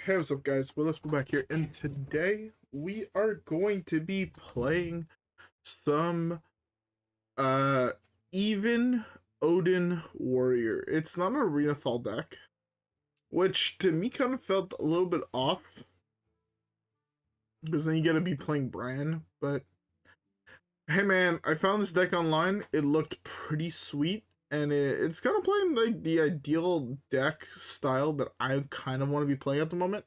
Hey, what's up guys, WhirlXbow back here, and today we are going to be playing some even Odyn Warrior. It's not a Renathal deck, which to me kind of felt a little bit off, because then you gotta be playing Bran, but hey man, I found this deck online, it looked pretty sweet, and it's kind of playing like the ideal deck style that I kind of want to be playing at the moment.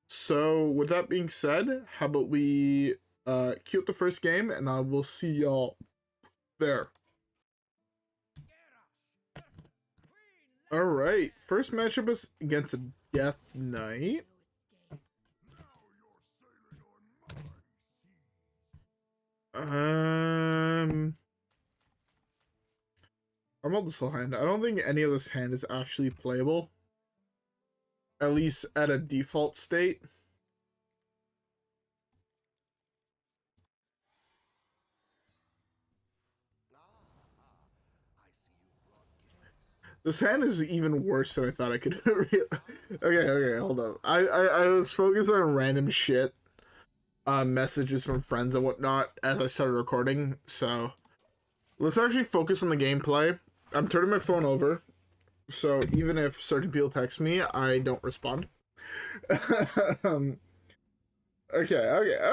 So with that being said, how about we queue up the first game, and I will see y'all there. Alright, first matchup is against a Death Knight. I'm on this whole hand. I don't think any of this hand is actually playable. At least at a default state. This hand is even worse than I thought I could. Okay, hold up. I was focused on random shit. Messages from friends and whatnot as I started recording. So let's actually focus on the gameplay. I'm turning my phone over, so even if certain people text me, I don't respond. Okay.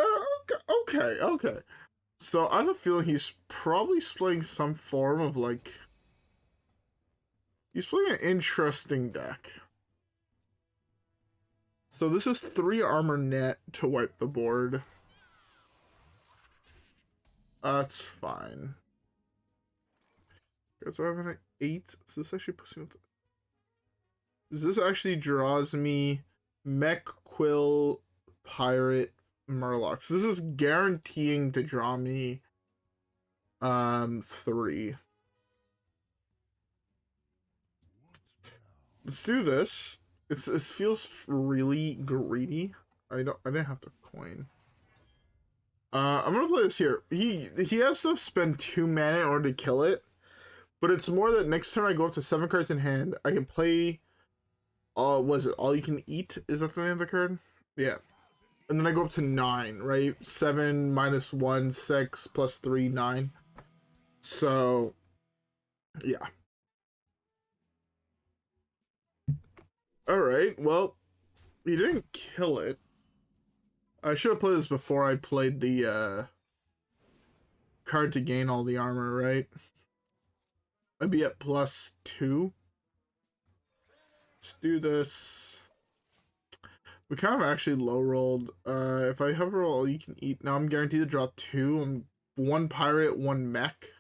So I have a feeling he's probably playing some form of like... He's playing an interesting deck. So this is 3 armor net to wipe the board. That's fine. Okay, so I have an 8. So this actually puts me with... This actually draws me Mech, Quill, Pirate, Murlocs. This is guaranteeing to draw me 3. Let's do this. It feels really greedy. I didn't have to coin. I'm gonna play this here. He has to spend 2 mana in order to kill it, but it's more that next turn I go up to 7 cards in hand. I can play. Was it all you can eat? Is that the name of the card? Yeah. And then I go up to 9, right? 7 minus 1, 6 plus 3, 9. So, yeah. Alright, well, he didn't kill it. I should have played this before I played the card to gain all the armor, right? I'd be at +2. Let's do this. We kind of actually low rolled. If I hover all you can eat, now I'm guaranteed to draw 2. I'm 1 pirate, 1 mech.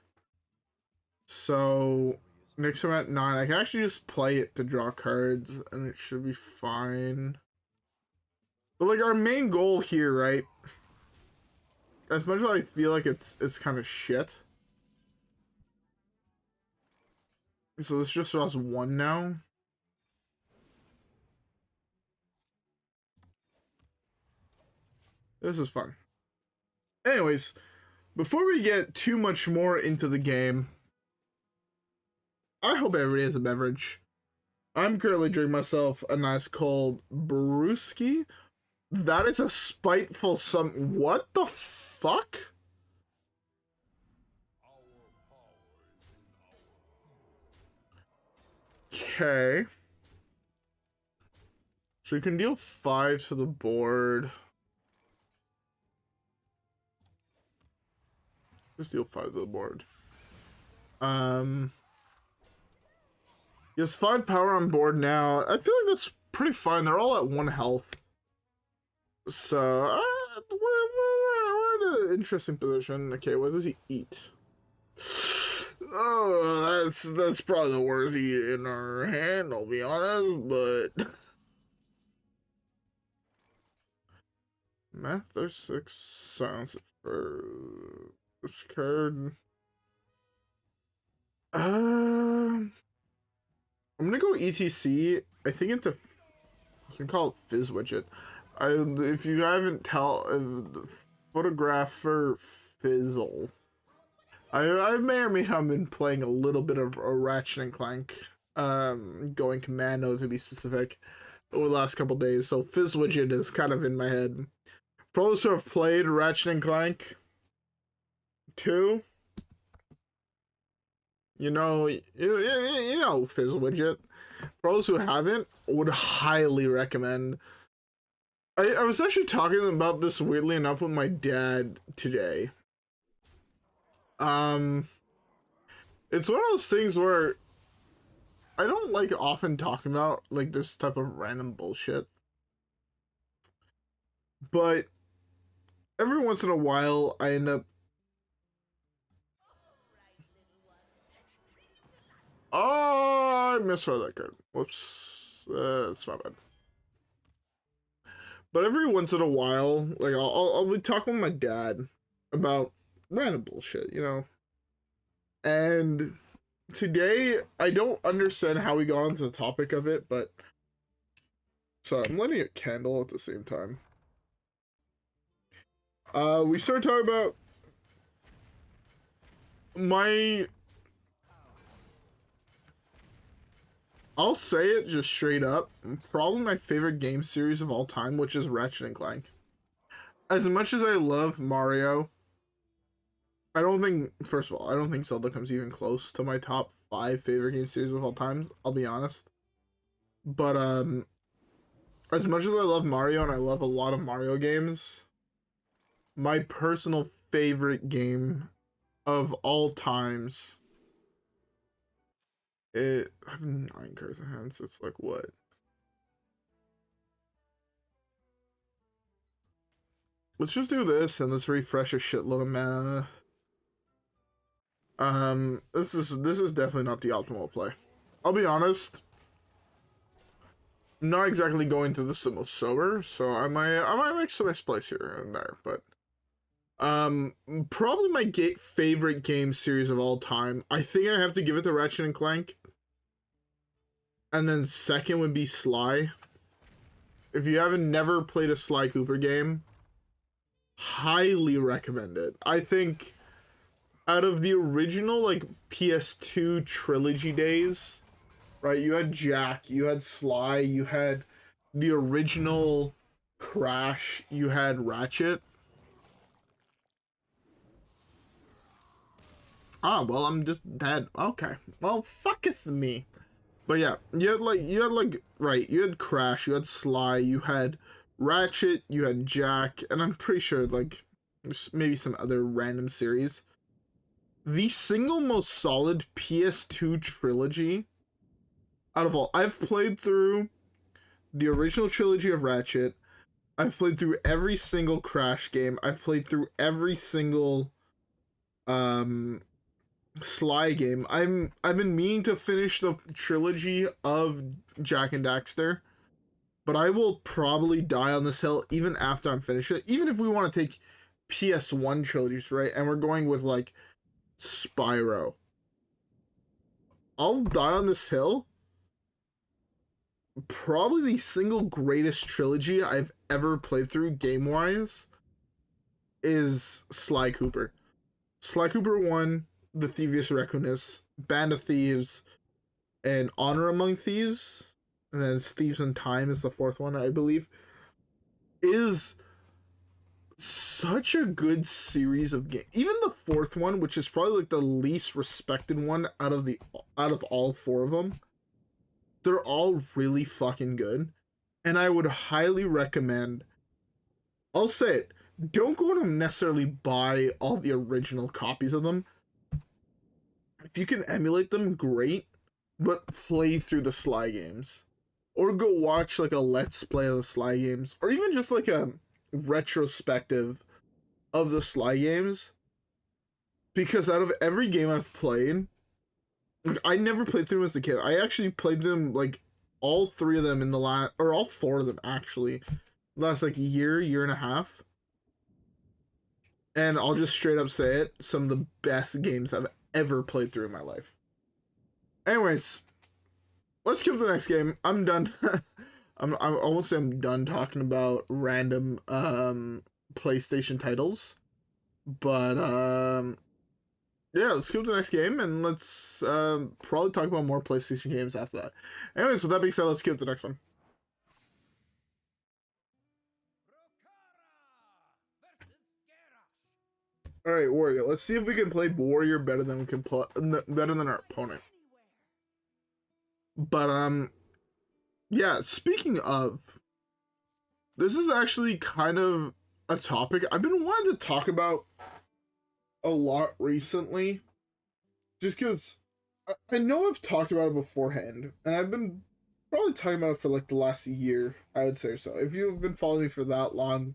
So next time at 9, I can actually just play it to draw cards, and it should be fine. But like our main goal here, right? As much as I feel like it's kind of shit. So this just draws 1 now. This is fun. Anyways, before we get too much more into the game, I hope everybody has a beverage. I'm currently drinking myself a nice cold brewski. That is a spiteful what the fuck? Okay. So you can deal 5 to the board. Just deal 5 to the board. He has 5 power on board now. I feel like that's pretty fine. They're all at 1 health. So, we're in an interesting position. Okay, what does he eat? Oh, that's probably the worst eat in our hand, I'll be honest, but... Math, there's 6 sounds for this card. I'm gonna go E.T.C. I think it's a... I can call it Fizz Widget. If you haven't photographer Fizzle. I may or may not have been playing a little bit of a Ratchet and Clank, going commando to be specific. over the last couple days, so Fizz Widget is kind of in my head. For those who have played Ratchet and Clank 2, you know Fizz Widget. For those who haven't, would highly recommend. I was actually talking about this weirdly enough with my dad today. It's one of those things where I don't like often talking about like this type of random bullshit, but every once in a while I end up. Oh, I misread that card. Whoops, that's my bad. But every once in a while, like I'll be talking with my dad about random bullshit, you know. And today, I don't understand how we got onto the topic of it, but sorry, I'm lighting a candle at the same time. We started talking about I'll say it just straight up, probably my favorite game series of all time, which is Ratchet and Clank. As much as I love Mario, I don't think, first of all, I don't think Zelda comes even close to my top 5 favorite game series of all time, I'll be honest. But, as much as I love Mario and I love a lot of Mario games, my personal favorite game of all times, I have 9 cards in hand, so it's like, what? Let's just do this and let's refresh a shitload of mana. This is definitely not the optimal play. I'll be honest. I'm not exactly going to this the most sober, so I might make some misplays here and there, but probably my favorite game series of all time. I think I have to give it to Ratchet and Clank. And then second would be Sly. If you haven't never played a Sly Cooper game, highly recommend it. I think out of the original like PS2 trilogy days, right? You had Jack, you had Sly, you had the original Crash, you had Ratchet. Ah, well, I'm just dead. Okay. Well, fucketh me. But yeah, you had Crash, you had Sly, you had Ratchet, you had Jack, and I'm pretty sure like there's maybe some other random series. The single most solid PS2 trilogy out of all. I've played through the original trilogy of Ratchet. I've played through every single Crash game. I've played through every single Sly game. I've been meaning to finish the trilogy of Jak and Daxter, but I will probably die on this hill even after I'm finished it. Even if we want to take PS1 trilogies, right? And we're going with like Spyro. I'll die on this hill. Probably the single greatest trilogy I've ever played through game-wise is Sly Cooper. Sly Cooper 1, The Thievius Reckonus, Band of Thieves, and Honor Among Thieves, and then Thieves in Time is the 4th one, I believe, is such a good series of games. Even the 4th one, which is probably like the least respected one out of all 4 of them, they're all really fucking good, and I would highly recommend. I'll say it. Don't go and necessarily buy all the original copies of them. If you can emulate them, great, but play through the Sly games. Or go watch like a Let's Play of the Sly games, or even just like a retrospective of the Sly games. Because out of every game I've played, like, I never played through them as a kid. I actually played them, like, all 3 of them in the last, or all 4 of them actually, last like year and a half. And I'll just straight up say it, some of the best games I've ever played through in my life. Anyways, let's skip to the next game. I'm done. I won't say I'm done talking about random PlayStation titles, but yeah, let's skip to the next game and let's probably talk about more PlayStation games after that. Anyways, with that being said, let's skip to the next one. All right, Warrior. Let's see if we can play Warrior better than we can play better than our opponent. But yeah. Speaking of, this is actually kind of a topic I've been wanting to talk about a lot recently, just because I know I've talked about it beforehand, and I've been probably talking about it for like the last year, I would say so. If you've been following me for that long,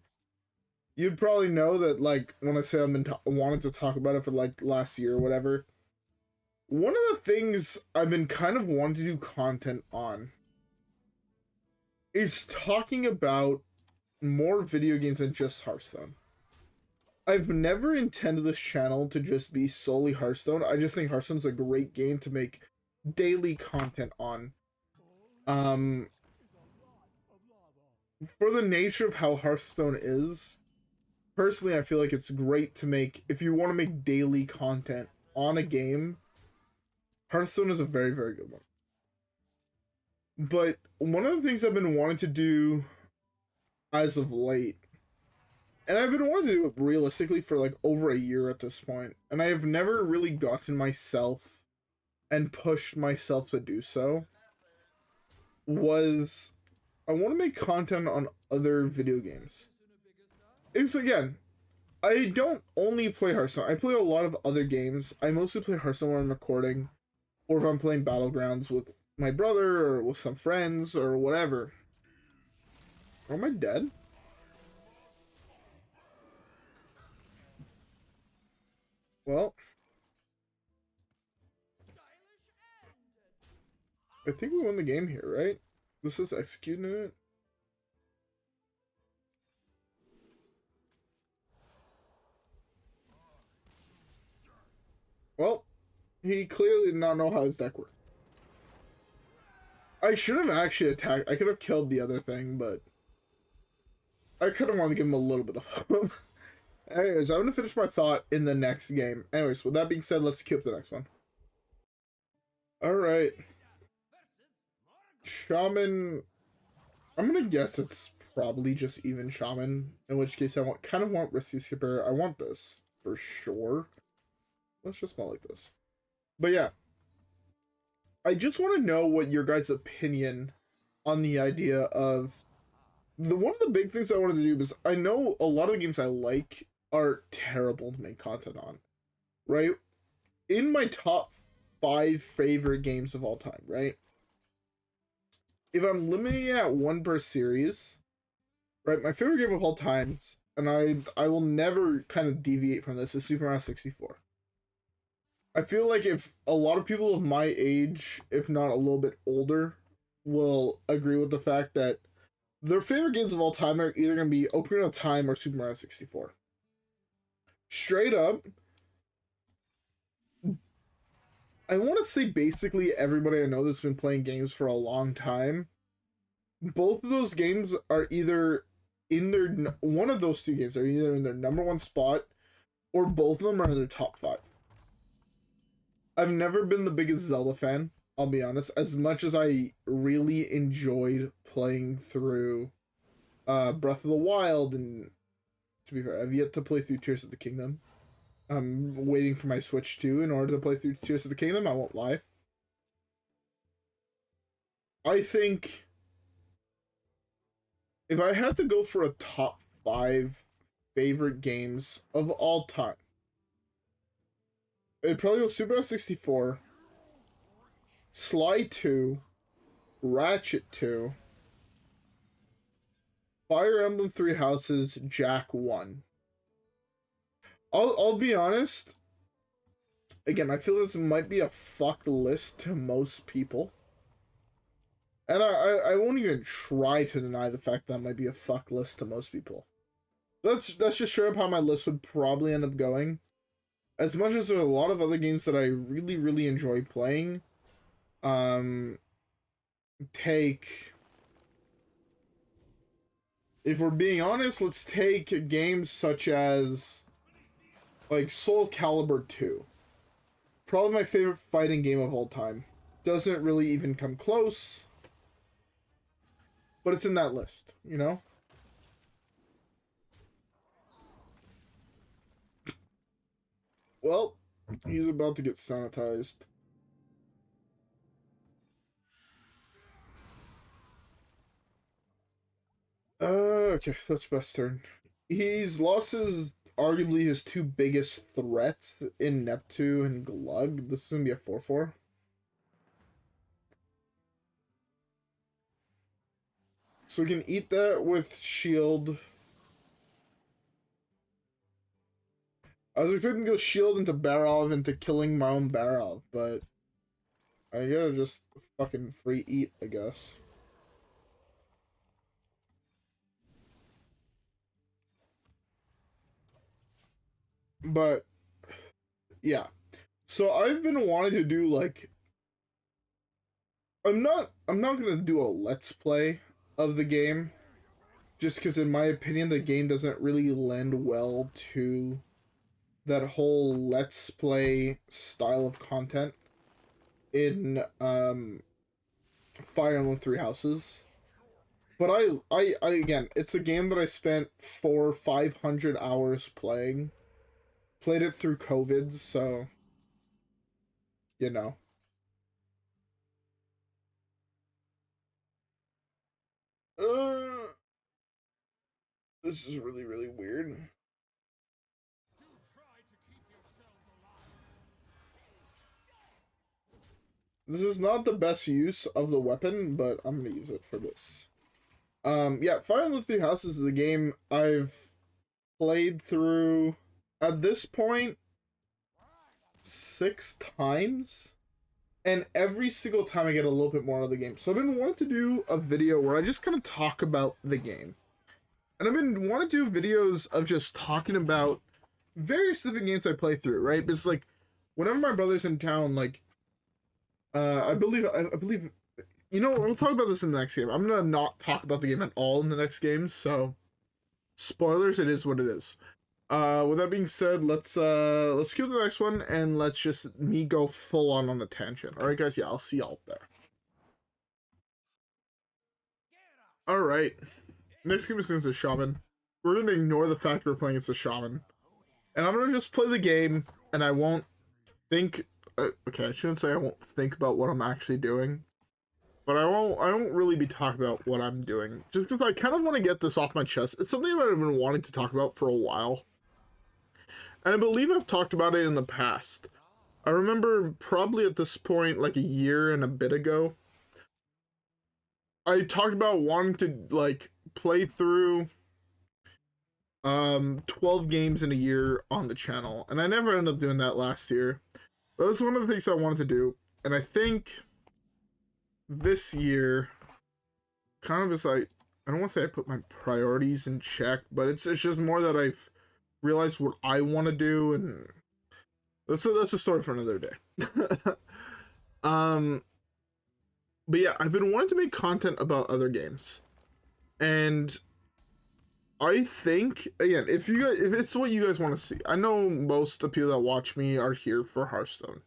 you'd probably know that, like, when I say I've been wanting to talk about it for like last year or whatever, one of the things I've been kind of wanting to do content on is talking about more video games than just Hearthstone. I've never intended this channel to just be solely Hearthstone. I just think Hearthstone's a great game to make daily content on. For the nature of how Hearthstone is, personally, I feel like it's great to make, if you want to make daily content on a game, Hearthstone is a very, very good one. But one of the things I've been wanting to do as of late, and I've been wanting to do it realistically for like over a year at this point, and I have never really gotten myself and pushed myself to do so, was I want to make content on other video games. It's, again, I don't only play Hearthstone. I play a lot of other games. I mostly play Hearthstone when I'm recording, or if I'm playing Battlegrounds with my brother, or with some friends, or whatever. Am I dead? Well, I think we won the game here, right? This is executing it. Well, he clearly did not know how his deck worked. I should have actually attacked. I could have killed the other thing, but I kind of want to give him a little bit of hope. Anyways, I'm going to finish my thought in the next game. Anyways, with that being said, let's queue up the next one. Alright. Shaman. I'm going to guess it's probably just even Shaman. In which case, I kind of want Risky Skipper. I want this for sure. Let's just smell like this. But yeah. I just want to know what your guys' opinion on the idea of one of the big things I wanted to do is I know a lot of the games I like are terrible to make content on, right? In my top 5 favorite games of all time, right? If I'm limiting it at one per series, right? My favorite game of all times, and I will never kind of deviate from this, is Super Mario 64. I feel like if a lot of people of my age, if not a little bit older, will agree with the fact that their favorite games of all time are either going to be Ocarina of Time or Super Mario 64. Straight up, I want to say basically everybody I know that's been playing games for a long time, both of those games are either in their, one of those two games are either in their #1 spot, or both of them are in their top 5. I've never been the biggest Zelda fan, I'll be honest. As much as I really enjoyed playing through Breath of the Wild, and to be fair, I've yet to play through Tears of the Kingdom. I'm waiting for my Switch 2 in order to play through Tears of the Kingdom, I won't lie. I think if I had to go for a top 5 favorite games of all time, it'd probably go Super Mario 64, Sly 2, Ratchet 2, Fire Emblem 3 Houses, Jack 1. I'll be honest. Again, I feel this might be a fucked list to most people. And I won't even try to deny the fact that might be a fucked list to most people. That's just straight up how my list would probably end up going. As much as there are a lot of other games that I really, really enjoy playing. If we're being honest, let's take games such as like Soul Calibur 2. Probably my favorite fighting game of all time. Doesn't really even come close, but it's in that list, you know? Well, he's about to get sanitized. Okay, that's best turn. He's lost his arguably his two biggest threats in Neptune and Glug. This is gonna be a 4/4. So we can eat that with shield. I was expecting to go shield into Barov into killing my own Barov, but I gotta just fucking free eat, I guess. But yeah. So I've been wanting to do like I'm not gonna do a let's play of the game. Just because in my opinion the game doesn't really lend well to that whole let's play style of content in Fire Emblem Three Houses. But I again, it's a game that I spent 400-500 hours playing. Played it through COVID, so you know. This is really, really weird. This is not the best use of the weapon, but I'm gonna use it for this. Yeah, Fire Emblem Three Houses is a game I've played through at this point 6 times, and every single time I get a little bit more out of the game. So I've been wanting to do a video where I just kind of talk about the game, and I've been wanting to do videos of just talking about various different games I play through, right? Because like whenever my brother's in town, like I believe you know, we'll talk about this in the next game. I'm gonna not talk about the game at all in the next game, so spoilers, it is what it is. With that being said, let's skip the next one and let's just me go full on the tangent. Alright guys, yeah, I'll see y'all there. Alright. Next game is against a shaman. We're gonna ignore the fact we're playing against a shaman. And I'm gonna just play the game and I won't think okay, I shouldn't say I won't think about what I'm actually doing. But I won't really be talking about what I'm doing. Just because I kind of want to get this off my chest. It's something I've been wanting to talk about for a while. And I believe I've talked about it in the past. I remember probably at this point, like a year and a bit ago, I talked about wanting to, like, play through 12 games in a year on the channel. And I never ended up doing that last year. But that's one of the things I wanted to do. And I think this year kind of is like, I don't want to say I put my priorities in check, but it's just more that I've realized what I want to do, and that's a story for another day. But yeah, I've been wanting to make content about other games, and I think again, if it's what you guys want to see, I know most of the people that watch me are here for Hearthstone.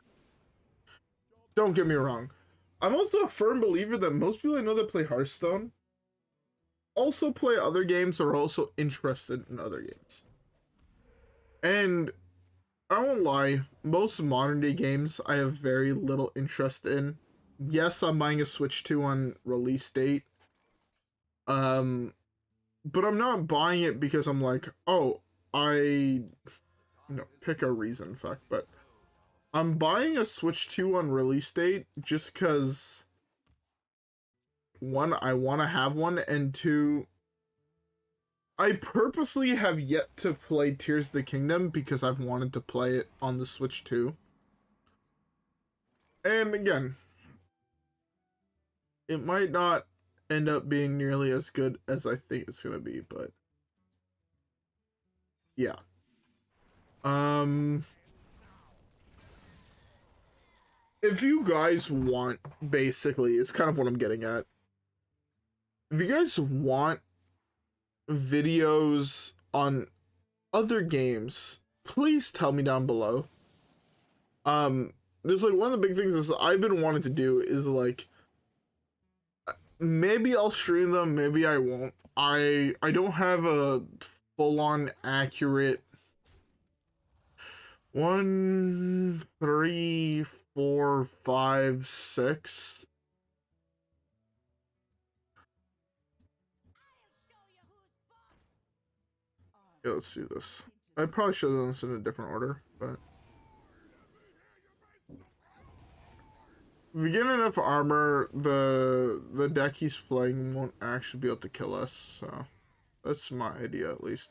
Don't get me wrong. I'm also a firm believer that most people I know that play Hearthstone also play other games or are also interested in other games. And I won't lie, most modern day games I have very little interest in. Yes, I'm buying a Switch 2 on release date. But I'm not buying it because I'm like, oh, pick a reason, fuck, but I'm buying a Switch 2 on release date just because, one, I want to have one, and two, I purposely have yet to play Tears of the Kingdom because I've wanted to play it on the Switch 2. And again, it might not end up being nearly as good as I think it's gonna be, but yeah. If you guys want, basically, it's kind of what I'm getting at. If you guys want videos on other games, please tell me down below. There's like one of the big things is I've been wanting to do is like, maybe I'll stream them, maybe I won't. I don't have a full-on accurate 1, 3, 4, 5, 6. Yeah, let's do this. I probably should have done this in a different order, but if we get enough armor, the deck he's playing won't actually be able to kill us, so that's my idea at least.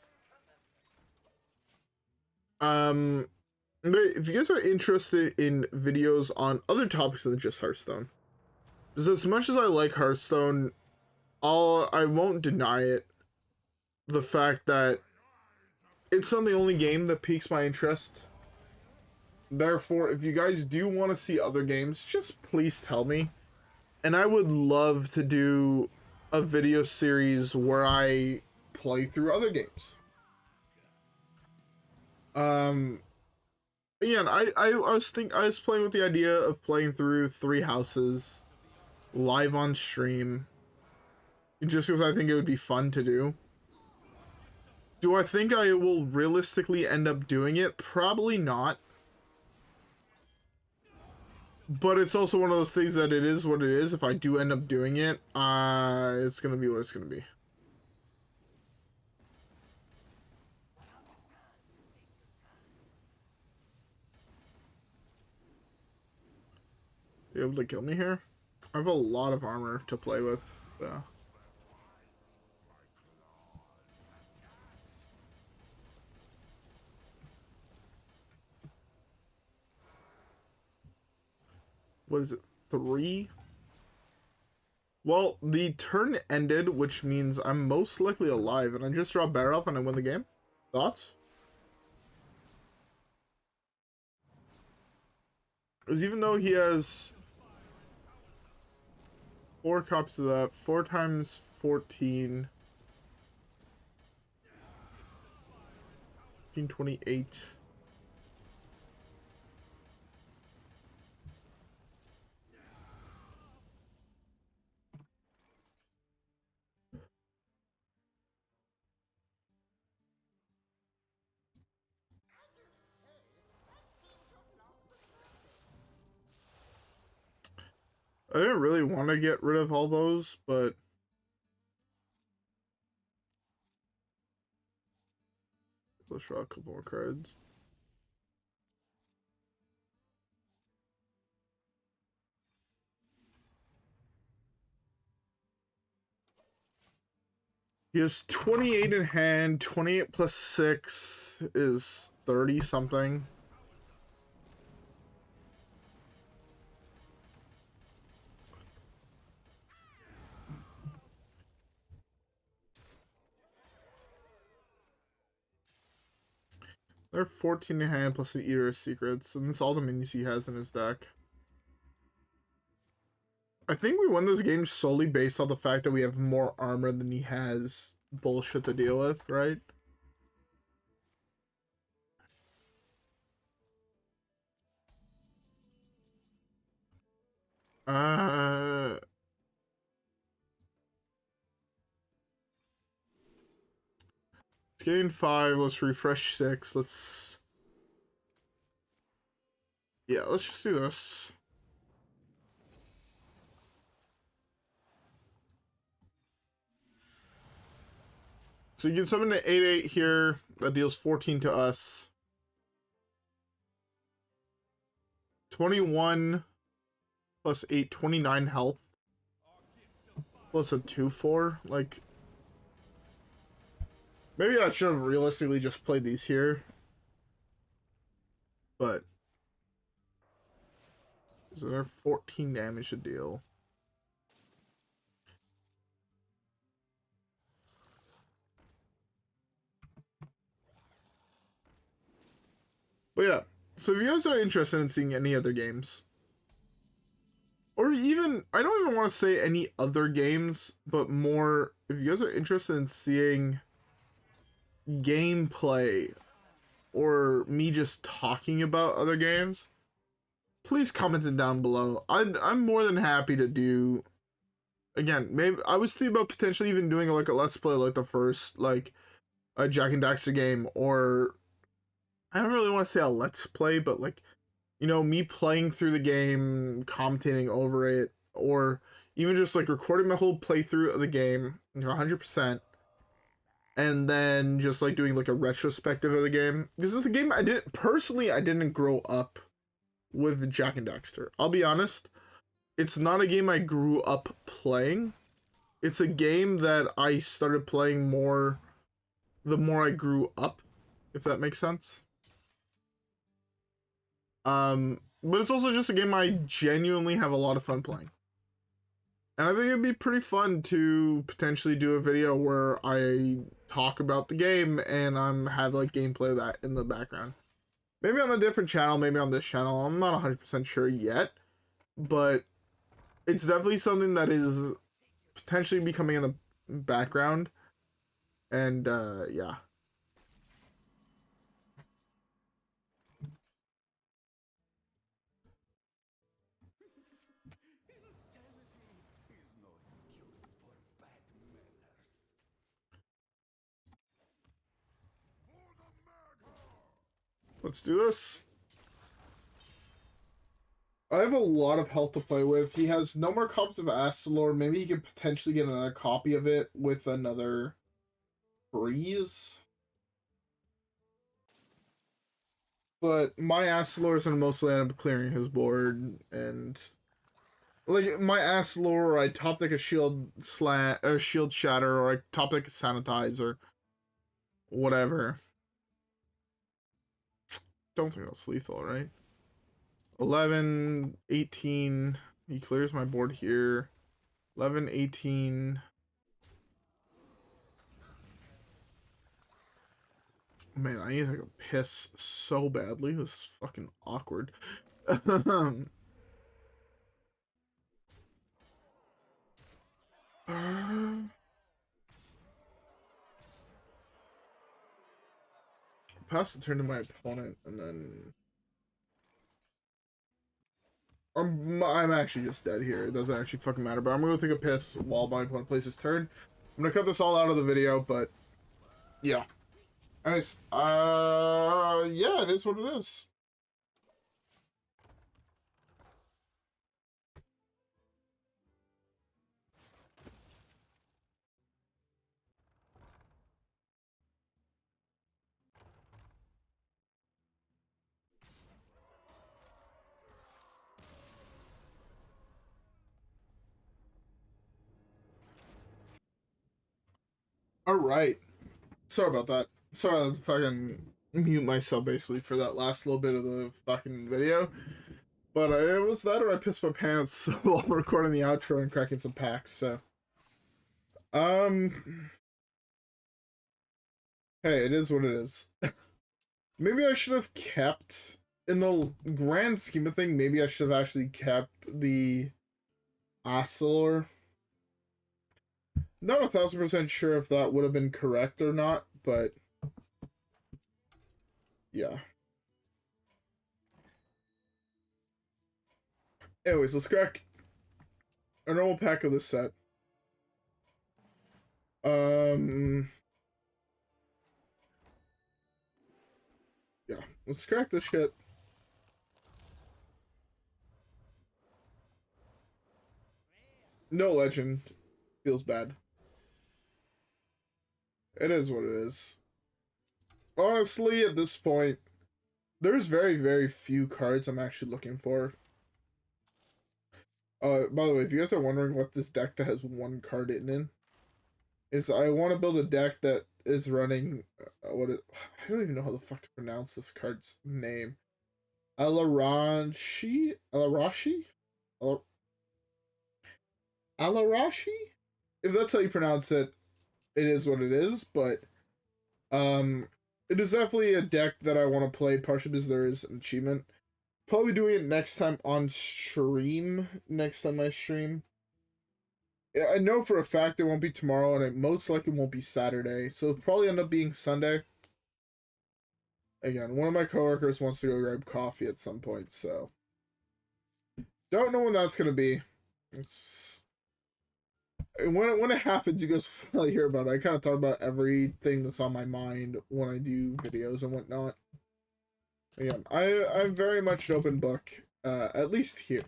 If you guys are interested in videos on other topics than just Hearthstone, because as much as I like Hearthstone, I won't deny it, the fact that it's not the only game that piques my interest. Therefore, if you guys do want to see other games, just please tell me. And I would love to do a video series where I play through other games. Again, I was playing with the idea of playing through 3 houses live on stream, just because I think it would be fun to do. Do I think I will realistically end up doing it? Probably not. But it's also one of those things that it is what it is. If I do end up doing it, it's gonna be what it's gonna be. You able to kill me here? I have a lot of armor to play with. So. What is it? 3? Well, the turn ended, which means I'm most likely alive, and I just draw Barov and I win the game. Thoughts? Because even though he has 4 copies of that, 4 times 14, 28. I didn't really want to get rid of all those, but let's draw a couple more cards. He has 28 in hand. 28 plus 6 is 30 something. They're 14 in hand plus the Eater of Secrets, and that's all the minions he has in his deck. I think we won this game solely based on the fact that we have more armor than he has bullshit to deal with, right? Gain 5, let's refresh 6, let's just do this. So you can summon an 8/8 here that deals 14 to us. 21 plus 8, 29 health. Plus a 2/4. Like, maybe I should have realistically just played these here. But so they're 14 damage to deal. But yeah, so if you guys are interested in seeing any other games, or even, I don't even want to say any other games, but more, if you guys are interested in seeing gameplay or me just talking about other games, please comment it down below. I'm more than happy to do. Again, maybe I was thinking about potentially even doing like a let's play like the first like a Jack and Daxter game, or I don't really want to say a let's play, but like, you know, me playing through the game, commentating over it, or even just like recording my whole playthrough of the game, 100%, and then just like doing like a retrospective of the game. Because it's a game I didn't grow up with Jak and Daxter. I'll be honest, it's not a game I grew up playing. It's a game that I started playing more the more I grew up, if that makes sense. But it's also just a game I genuinely have a lot of fun playing. And I think it'd be pretty fun to potentially do a video where I talk about the game and have like gameplay of that in the background. Maybe on a different channel, maybe on this channel. I'm not 100% sure yet, but it's definitely something that is potentially becoming in the background. And yeah. Let's do this. I have a lot of health to play with. He has no more copies of Astalor. Maybe he could potentially get another copy of it with another freeze. But my Astalor is going to mostly end up clearing his board. And like my Astalor, I top deck a shield shatter, or I top deck a sanitize, or whatever. Don't think that's lethal, right? 11, 18. He clears my board here. 11, 18. Man, I need to take a piss so badly. This is fucking awkward. Pass the turn to my opponent, and then I'm actually just dead here. It doesn't actually fucking matter, but I'm gonna go take a piss while my opponent plays his turn. I'm gonna cut this all out of the video, but yeah. Anyways, yeah, it is what it is. All right. Sorry about that. Sorry, I had to fucking mute myself basically for that last little bit of the fucking video. But it was that, or I pissed my pants while recording the outro and cracking some packs. So, hey, it is what it is. Maybe I should have kept, in the grand scheme of things, maybe I should have actually kept the Oscillor. Not 1,000% sure if that would have been correct or not, but yeah. Anyways, let's crack a normal pack of this set. Yeah, let's crack this shit. No legend. Feels bad. It is what it is. Honestly, at this point, there's very, very few cards I'm actually looking for. By the way, if you guys are wondering what this deck that has one card in is, I want to build a deck that is running, I don't even know how the fuck to pronounce this card's name. Alarashi? Alarashi? If that's how you pronounce it, it is what it is, but it is definitely a deck that I want to play, partially because there is an achievement. Probably doing it next time on stream, next time I stream. I know for a fact it won't be tomorrow, and it most likely won't be Saturday, so it'll probably end up being Sunday. Again, one of my coworkers wants to go grab coffee at some point, so don't know when that's gonna be. It's when it happens, you guys will hear about it. I kind of talk about everything that's on my mind when I do videos and whatnot. Again, I'm very much an open book, at least here.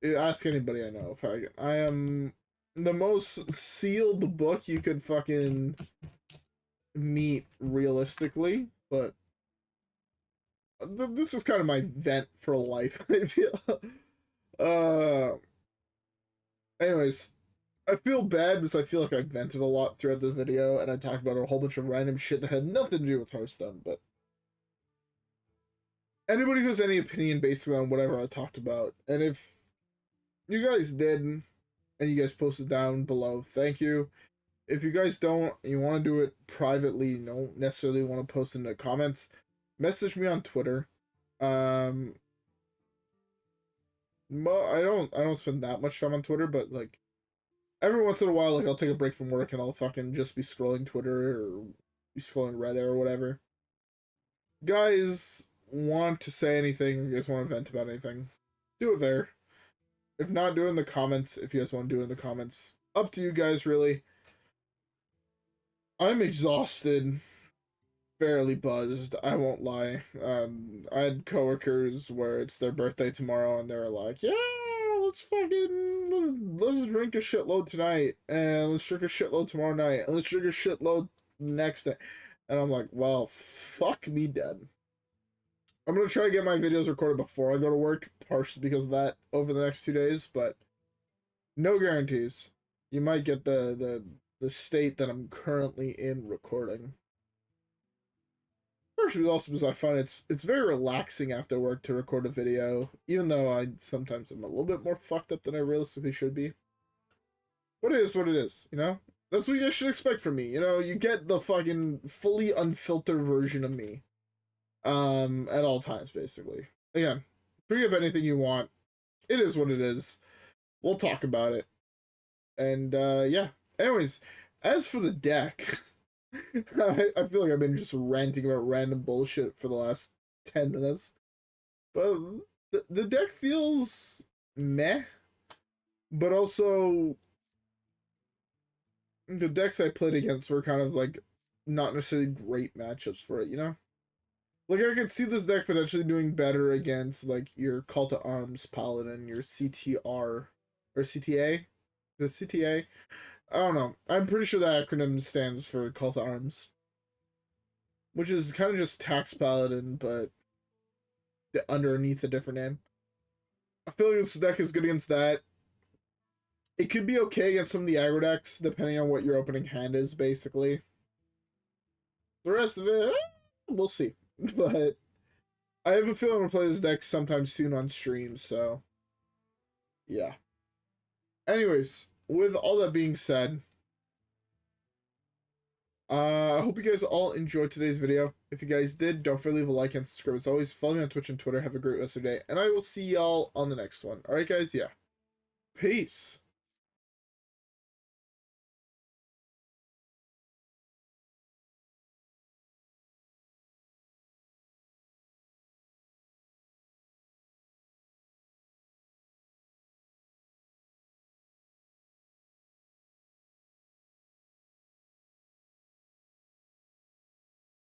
Ask anybody I know. If I am the most sealed book you could fucking meet realistically, but this is kind of my vent for life, I feel. Anyways, I feel bad because I feel like I vented a lot throughout the video, and I talked about a whole bunch of random shit that had nothing to do with Hearthstone, but anybody who has any opinion basically on whatever I talked about, and if you guys did, and you guys posted down below, thank you. If you guys don't, and you want to do it privately, you don't necessarily want to post in the comments, message me on Twitter. I don't spend that much time on Twitter, but like every once in a while, like I'll take a break from work and I'll fucking just be scrolling Twitter or be scrolling Reddit or whatever. Guys want to say anything, you guys want to vent about anything, do it there. If not, do it in the comments. If you guys want to do it in the comments, up to you guys, really. I'm exhausted, fairly buzzed, I won't lie. I had coworkers where it's their birthday tomorrow and they're like, yeah, let's drink a shitload tonight, and let's drink a shitload tomorrow night, and let's drink a shitload next day. And I'm like, well, fuck me dead. I'm going to try to get my videos recorded before I go to work, partially because of that, over the next 2 days, but no guarantees. You might get the state that I'm currently in recording. Partially also because I find it's very relaxing after work to record a video, even though I sometimes am a little bit more fucked up than I realistically should be. But it is what it is, you know? That's what you guys should expect from me, you know? You get the fucking fully unfiltered version of me. At all times, basically. Again, bring up anything you want. It is what it is. We'll talk about it. And, yeah. Anyways, as for the deck, I feel like I've been just ranting about random bullshit for the last 10 minutes. But the deck feels meh. But also, the decks I played against were kind of, like, not necessarily great matchups for it, you know? Like, I could see this deck potentially doing better against, like, your Call to Arms Paladin, your CTR, or CTA? The CTA? I don't know. I'm pretty sure that acronym stands for Call to Arms. Which is kind of just Tax Paladin, but underneath a different name. I feel like this deck is good against that. It could be okay against some of the aggro decks, depending on what your opening hand is, basically. The rest of it, we'll see. But I have a feeling I'm going to play this deck sometime soon on stream, so yeah. Anyways, with all that being said, I hope you guys all enjoyed today's video. If you guys did, don't forget to leave a like and subscribe. As always, follow me on Twitch and Twitter. Have a great rest of your day, and I will see y'all on the next one. Alright guys, yeah. Peace.